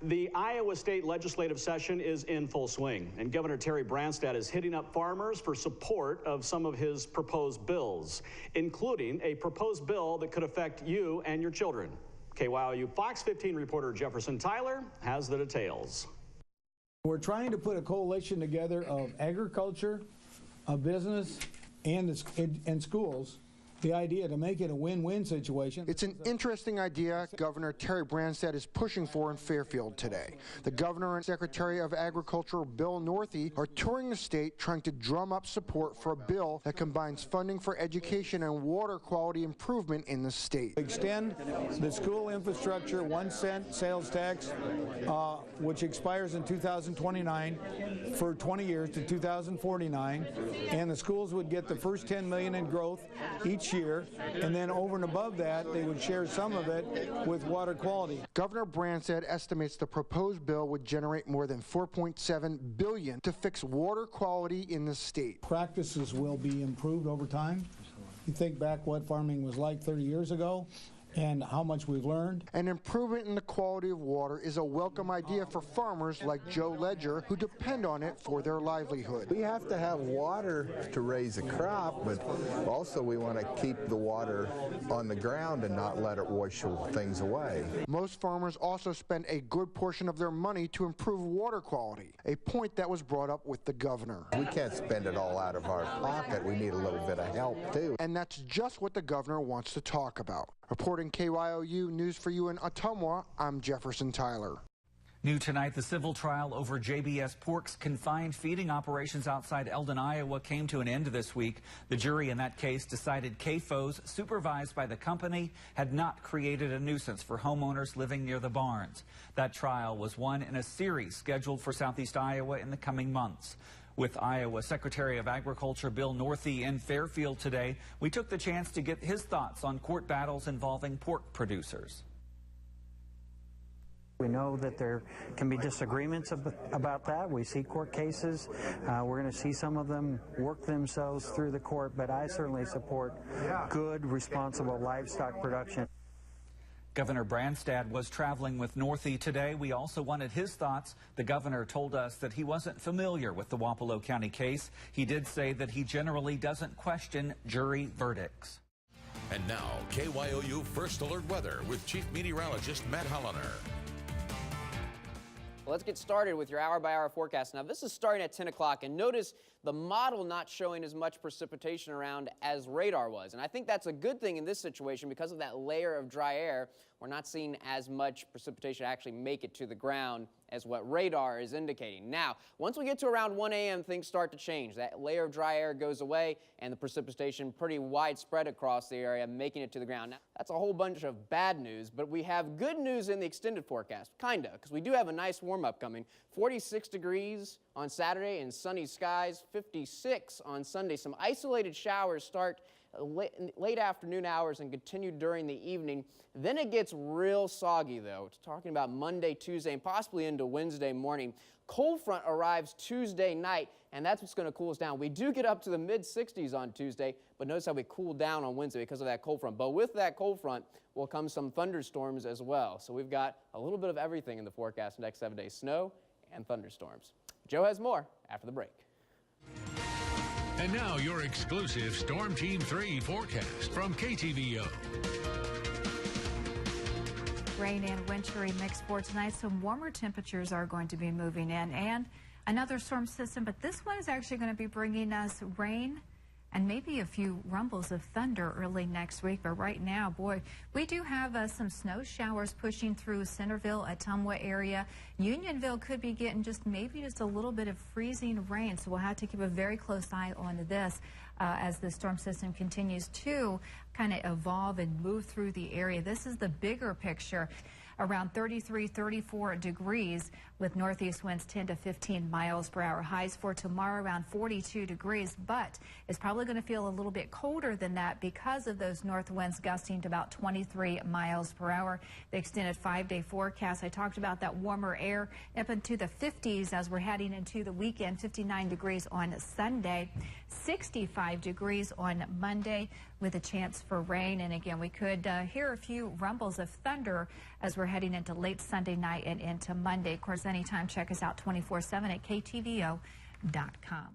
The Iowa State legislative session is in full swing, and Governor Terry Branstad is hitting up farmers for support of some of his proposed bills, including a proposed bill that could affect you and your children. KYOU Fox 15 reporter Jefferson Tyler has the details. We're trying to put a coalition together of agriculture, of business, and schools. The idea to make it a win-win situation. It's an interesting idea Governor Terry Branstad is pushing for in Fairfield today. The governor and Secretary of Agriculture Bill Northey are touring the state trying to drum up support for a bill that combines funding for education and water quality improvement in the state. Extend the school infrastructure 1 cent sales tax, which expires in 2029 for 20 years to 2049, and the schools would get the first $10 million in growth each year, and then over and above that, they would share some of it with water quality. Governor Branstad estimates the proposed bill would generate more than $4.7 billion to fix water quality in the state. Practices will be improved over time. You think back what farming was like 30 years ago, and how much we've learned. An improvement in the quality of water is a welcome idea for farmers like Joe Ledger, who depend on it for their livelihood. We have to have water to raise a crop, but also we want to keep the water on the ground and not let it wash things away. Most farmers also spend a good portion of their money to improve water quality, a point that was brought up with the governor. We can't spend it all out of our pocket. We need a little bit of help, too. And that's just what the governor wants to talk about. Reporting KYOU News for you in Ottumwa, I'm Jefferson Tyler. New tonight, the civil trial over JBS Pork's confined feeding operations outside Eldon, Iowa came to an end this week. The jury in that case decided CAFOs supervised by the company had not created a nuisance for homeowners living near the barns. That trial was one in a series scheduled for Southeast Iowa in the coming months. With Iowa Secretary of Agriculture Bill Northey in Fairfield today, we took the chance to get his thoughts on court battles involving pork producers. We know that there can be disagreements about that. We see court cases. We're going to see some of them work themselves through the court, but I certainly support good, responsible livestock production. Governor Branstad was traveling with Northey today. We also wanted his thoughts. The governor told us that he wasn't familiar with the Wapello County case. He did say that he generally doesn't question jury verdicts. And now, KYOU First Alert Weather with Chief Meteorologist Matt Hollaner. Let's get started with your hour-by-hour forecast. Now, this is starting at 10 o'clock, and notice the model not showing as much precipitation around as radar was. And I think that's a good thing in this situation because of that layer of dry air. We're not seeing as much precipitation actually make it to the ground as what radar is indicating. Now, once we get to around 1 a.m., things start to change. That layer of dry air goes away, and the precipitation pretty widespread across the area, making it to the ground. Now, that's a whole bunch of bad news, but we have good news in the extended forecast, kinda, because we do have a nice warm-up coming. 46 degrees on Saturday and sunny skies, 56 on Sunday. Some isolated showers start late afternoon hours and continue during the evening. Then it gets real soggy, though. It's talking about Monday, Tuesday, and possibly into Wednesday morning. Cold front arrives Tuesday night, and that's what's going to cool us down. We do get up to the mid-60s on Tuesday, but notice how we cool down on Wednesday because of that cold front. But with that cold front will come some thunderstorms as well. So we've got a little bit of everything in the forecast next 7 days, snow and thunderstorms. Joe has more after the break. And now your exclusive Storm Team 3 forecast from KTVO. Rain and wintry mix for tonight. Some warmer temperatures are going to be moving in and another storm system, but this one is actually going to be bringing us rain and maybe a few rumbles of thunder early next week. But right now, boy, we do have some snow showers pushing through Centerville, Ottumwa area. Unionville could be getting maybe just a little bit of freezing rain, so we'll have to keep a very close eye on this as the storm system continues to kind of evolve and move through the area. This is the bigger picture. Around 33, 34 degrees with northeast winds 10 to 15 miles per hour. Highs for tomorrow around 42 degrees, but it's probably going to feel a little bit colder than that because of those north winds gusting to about 23 miles per hour. The extended 5-day forecast, I talked about that warmer air up into the 50s as we're heading into the weekend. 59 degrees on Sunday, 65 degrees on Monday with a chance for rain. And again, we could hear a few rumbles of thunder as we're heading into late Sunday night and into Monday. Of course, anytime, check us out 24/7 at KTVO.com.